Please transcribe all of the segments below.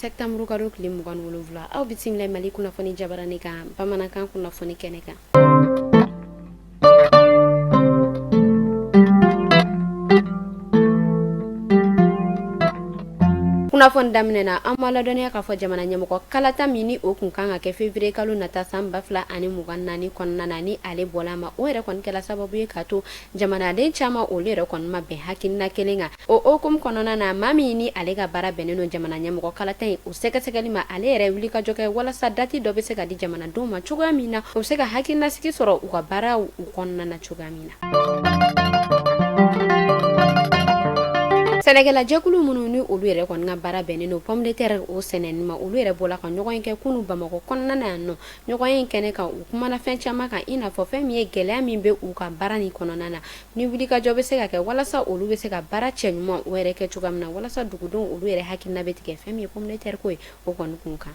septembre kalo tile 27 aw bisimila Mali kunnafoni jabarani kan bamanankan kunnafoni kɛnɛ kan. Kunnafoni daminɛna an ma ladɔniya k'a fɔ jamana ɲɛmɔgɔ kalata min ni o kun kan ka kɛ février kalo nata san 2024 kɔnɔna na ni ale bɔla ma o yɛrɛ kɔni kɛla sababu ye ka to jamanaden caman olu yɛrɛ kɔni ma bɛn hakilina kelen kan. O hokumu kɔnɔna na maa min ni ale ka baara bɛnnen don jamana ɲɛmɔgɔ kalata in o sɛgɛsɛgɛli ma ale yɛrɛ wuli ka jɔ kɛ walasa dati dɔ bɛ se ka di jamanadenw ma cogoya min na o bɛ se ka hakilinasigi sɔrɔ u ka baaraw u kɔnɔna na cogoya min na. Sɛnɛkɛla jɛkulu minnu ni olu yɛrɛ kɔni ka baara bɛnnen don pomme de terre o sɛnɛni ma olu yɛrɛ bɔla ka ɲɔgɔn kɛ kunu Bamakɔ kɔnɔna na yan nɔ ɲɔgɔn kɛnɛ kan u kumana fɛn caman kan i n'a fɔ fɛn min ye gɛlɛya min bɛ u ka baara ni kɔnɔna na ni wulikajɔ bɛ se ka kɛ walasa olu bɛ se ka baara cɛ ɲuman o yɛrɛ kɛ cogoya min na walasa dugudenw olu yɛrɛ hakilina bɛ tigɛ fɛn min ye pomme de terre ko ye o kɔni kun kan.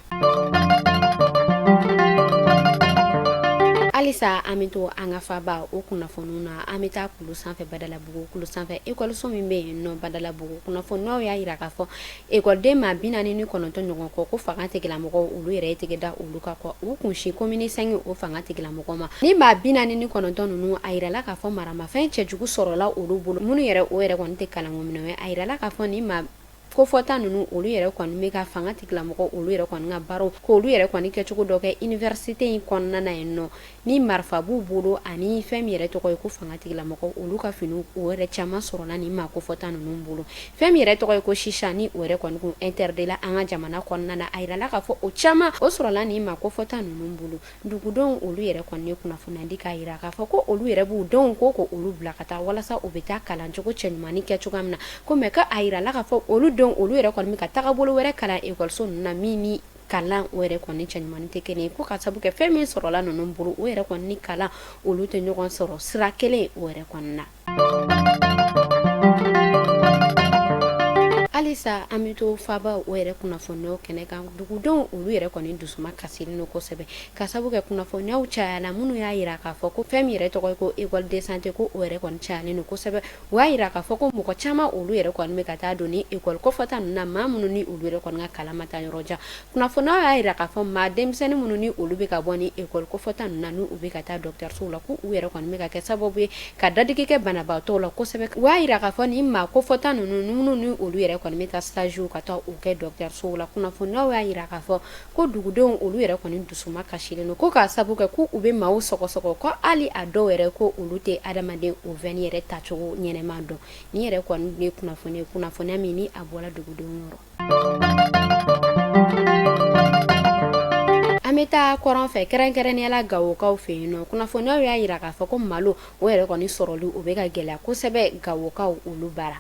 Alisa an bɛ to an ka faba o kunnafoniw na an bɛ taa kulu sanfɛ Badalabugu kulu sanfɛ ekɔliso min bɛ yen nɔ Badalabugu kunnafoniyaw y'a yira k'a fɔ ekɔliden maa 49 ɲɔgɔn kɔ ko fanga tigilamɔgɔw olu yɛrɛ ye tɛgɛ da olu ka kɔ u kun si commune 5 o fanga tigilamɔgɔ ma ni maa 49 ninnu a yirala k'a fɔ maramafɛn cɛjugu sɔrɔla olu bolo minnu yɛrɛ o yɛrɛ kɔni tɛ kalanko minɛ ye a yirala k'a fɔ ni maa ko fɔta ninnu olu yɛrɛ kɔni bɛ ka fanga tigilamɔgɔ olu yɛrɛ kɔni ka baaraw k'olu yɛrɛ kɔni kɛcogo dɔ kɛ université in kɔnɔna na yen nɔ ni marifa b'u bolo ani fɛn min yɛrɛ tɔgɔ ye ko fanga tigilamɔgɔ olu ka finiw o yɛrɛ caman sɔrɔla ni maa ko fɔta ninnu bolo fɛn min yɛrɛ tɔgɔ ye ko shisha ni o yɛrɛ kɔni kun interdit la an ka jamana kɔnɔna na a yirala k'a fɔ o caman o sɔrɔla ni maa ko fɔta ninnu bolo dugudenw olu yɛrɛ kɔni ye kunnafoniya di k'a yira k'a fɔ ko olu yɛrɛ b'u denw ko olu bila ka taa walasa u bɛ taa kalancogo cɛɲumani kɛ cogoya min na ko mɛ ka a yirala k'a fɔ olu denw olu yɛrɛ kɔni ka tagabolo wɛrɛ kalan ekɔliso ninnu na min ni kalan o yɛrɛ kɔni cɛɲumani tɛ kelen ye ko ka sabu kɛ fɛn min sɔrɔla ninnu bolo o yɛrɛ kɔni ni kalan olu tɛ ɲɔgɔn sɔrɔ sira kelen o yɛrɛ kɔni na. Alisa an bɛ to faba o yɛrɛ kunnafoniyaw kɛnɛ kan dugudenw olu yɛrɛ kɔni dusuma kasilen don kosɛbɛ ka sabu kɛ kunnafoniyaw cayala minnu y'a yira k'a fɔ ko fɛn min yɛrɛ tɔgɔ ye ko école de santé ko o yɛrɛ kɔni cayalen don kosɛbɛ o y'a yira k'a fɔ ko mɔgɔ caman olu yɛrɛ kɔni bɛ ka taa don ni école kɔfɛta ninnu na maa minnu ni olu yɛrɛ kɔni ka kalan ma taa yɔrɔ jan kunnafoniyaw y'a yira k'a fɔ maa denmisɛnnin minnu ni olu bɛ ka bɔ ni école kɔfɛta ninnu na n'u bɛ ka taa dɔgɔtɔrɔsow la ko u yɛrɛ kɔni bɛ ka kɛ sababu ye ka dadigi kɛ banabaatɔw la kosɛbɛ o y'a yira k'a fɔ ni maa kɔfɛta ninnu minnu ni olu yɛrɛ kɔni bɛ taa stage ka taa u kɛ dɔgɔtɔrɔsow la kunnafoniyaw y'a yira k'a fɔ ko dugudenw olu yɛrɛ kɔni dusuma kasilen don ko k'a sabu kɛ ko u bɛ maaw sɔgɔsɔgɔ ko hali a dɔw yɛrɛ ko olu tɛ adamaden o vɛni yɛrɛ tacogo ɲɛnɛma dɔn ni yɛrɛ kɔni ye kunnafoniya min ni a bɔla dugudenw yɔrɔ. An bɛ taa kɔrɔn fɛ kɛrɛnkɛrɛnniyala Gawokaw fɛ yen nɔ kunnafoniyaw y'a yira k'a fɔ ko malo o yɛrɛ kɔni sɔrɔli o bɛ ka gɛlɛya kosɛbɛ Gawokaw olu bara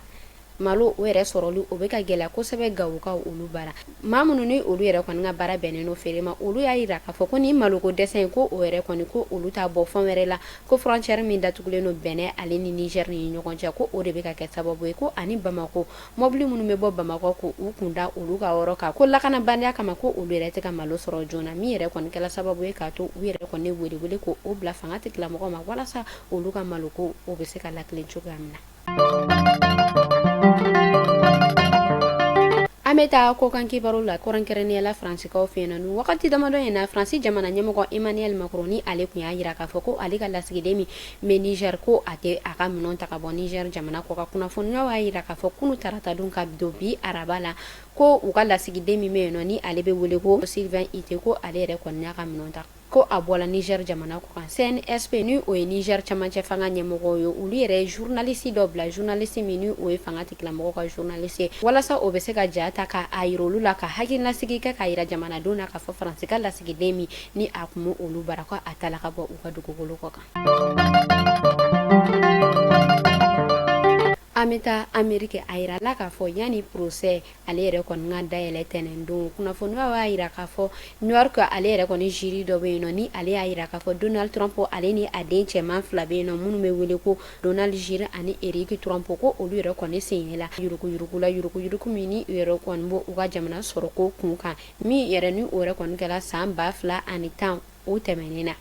malo o yɛrɛ sɔrɔli o bɛ ka gɛlɛya kosɛbɛ Gawokaw olu bara maa minnu ni olu yɛrɛ kɔni ka baara bɛnnen no feere ma olu y'a yira k'a fɔ ko ni maloko dɛsɛ in ko o yɛrɛ kɔni ko olu t'a bɔ fɛn wɛrɛ la ko frontière min datugulen no Benin ale ni Niger ni ɲɔgɔn cɛ ko o de bɛ ka kɛ sababu ye ko ani Bamako mɔbili minnu bɛ bɔ Bamakɔ ko u kun da olu ka yɔrɔ kan ko lakanabaliya kama ko olu yɛrɛ tɛ ka malo sɔrɔ joona min yɛrɛ kɔni kɛla sababu ye k'a to u yɛrɛ kɔni wele ko o bila fanga tigilamɔgɔw ma walasa olu ka maloko o bɛ se ka lakilen cogoya min na. An bɛ taa kɔkan kibaru la kɔrɔnkɛrɛnniyala Fransikaw fɛ yen nɔ wagati damadɔ in na Fransi jamana ɲɛmɔgɔ Emmanuel Macron ni ale kun y'a yira k'a fɔ ko ale ka lasigiden min bɛ Niger ko a tɛ a ka minɛnw ta ka bɔ Niger jamana kɔ kan kunnafoniyaw y'a yira k'a fɔ kunu tarata don ka don bi araba la ko u ka lasigiden min bɛ yen nɔ ni ale bɛ wele ko Sylvain Ité ko ale yɛrɛ kɔni y'a ka minɛnw ta ko a bɔla Niger jamana kɔ kan CNSP ni o ye Niger camancɛ fanga ɲɛmɔgɔw ye olu yɛrɛ ye journaliste dɔ bila journaliste min ni o ye fanga tigilamɔgɔ ka journaliste ye walasa o bɛ se ka ja ta k'a yira olu la ka hakilinasigi kɛ k'a yira jamanadenw na k'a fɔ Faransi ka lasigiden min ni a kun bɛ olu bara ko a tala ka bɔ u ka dugukolo kɔ kan. An bɛ taa Ameriki a yirala k'a fɔ yanni procès ale yɛrɛ kɔni ka dayɛlɛ tɛnɛn don kunnafoniyaw y'a yira k'a fɔ New York ale yɛrɛ kɔni jury dɔ bɛ yen nɔ ni ale y'a yira k'a fɔ Donald Trump ale ni a den cɛman 2 bɛ yen nɔ minnu bɛ wele ko Donald J ani Eric Trump ko olu yɛrɛ kɔni sen yɛla yuruguyurugu min ni u yɛrɛ kɔni b'u ka jamana sɔrɔ ko kun kan min yɛrɛ ni o yɛrɛ kɔni kɛla san 2010 o tɛmɛnen na.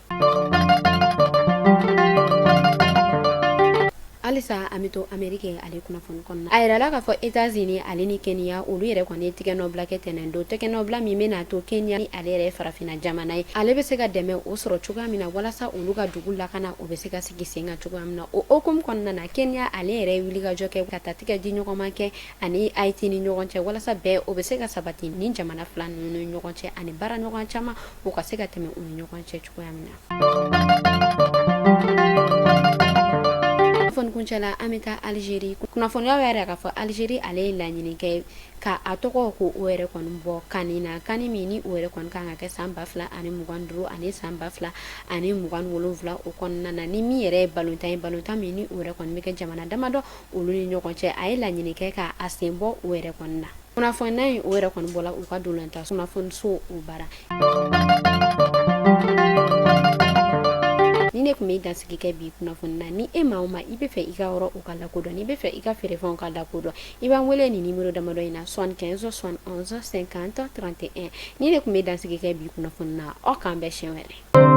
Alisa halisa an bɛ to Ameriki ale kunnafoni kɔnɔna a yirala k'a fɔ États-Unis ale ni Kenya olu yɛrɛ kɔni ye tigɛ nɔbila kɛ tɛnɛn don tigɛ nɔbila min bɛna to Kenya ni ale yɛrɛ farafinna jamana ye ale bɛ se ka dɛmɛ o sɔrɔ cogoya min na walasa olu ka dugu lakana o bɛ se ka sigi sen kan cogoya min na o hukumu kɔnɔna na Kenya ale yɛrɛ ye wulikajɔ kɛ ka taa tigɛ di ɲɔgɔn kɛ ani Haïti ni ɲɔgɔn cɛ walasa bɛɛ o bɛ se ka sabati ni jamana fila ninnu ni ɲɔgɔn cɛ ani baara ɲɔgɔn caman o ka se ka tɛmɛ u ni ɲɔgɔn cɛ cogoya min na. Kuncɛla an bɛ taa Alizeri kunnafoniyaw yɛrɛ k'a fɔ Alizeri ale ye laɲini kɛ ka a tɔgɔ ko o yɛrɛ kɔni bɔ kani na kani min ni o yɛrɛ kɔni kan ka kɛ san 2025 ani san 2027 o kɔnɔna na ni min yɛrɛ ye balontan ye balontan min ni o yɛrɛ kɔni bɛ kɛ jamana damadɔ olu ni ɲɔgɔn cɛ a ye laɲini kɛ ka a sen bɔ o yɛrɛ kɔni na kunnafoniya in o yɛrɛ kɔni bɔla u ka dolantan kunnafoniso o baara ni ne kun bɛ dansigi kɛ bi kunnafoni na ni e maa o maa i bɛ fɛ i ka yɔrɔ o ka lakodɔn n'i bɛ fɛ i ka feerefɛnw ka lakodɔn i b'an wele nin numéro damadɔ in na 75 71 50 31 ni ne kun bɛ dansigi kɛ bi kunnafoni na aw k'an bɛn siɲɛ wɛrɛ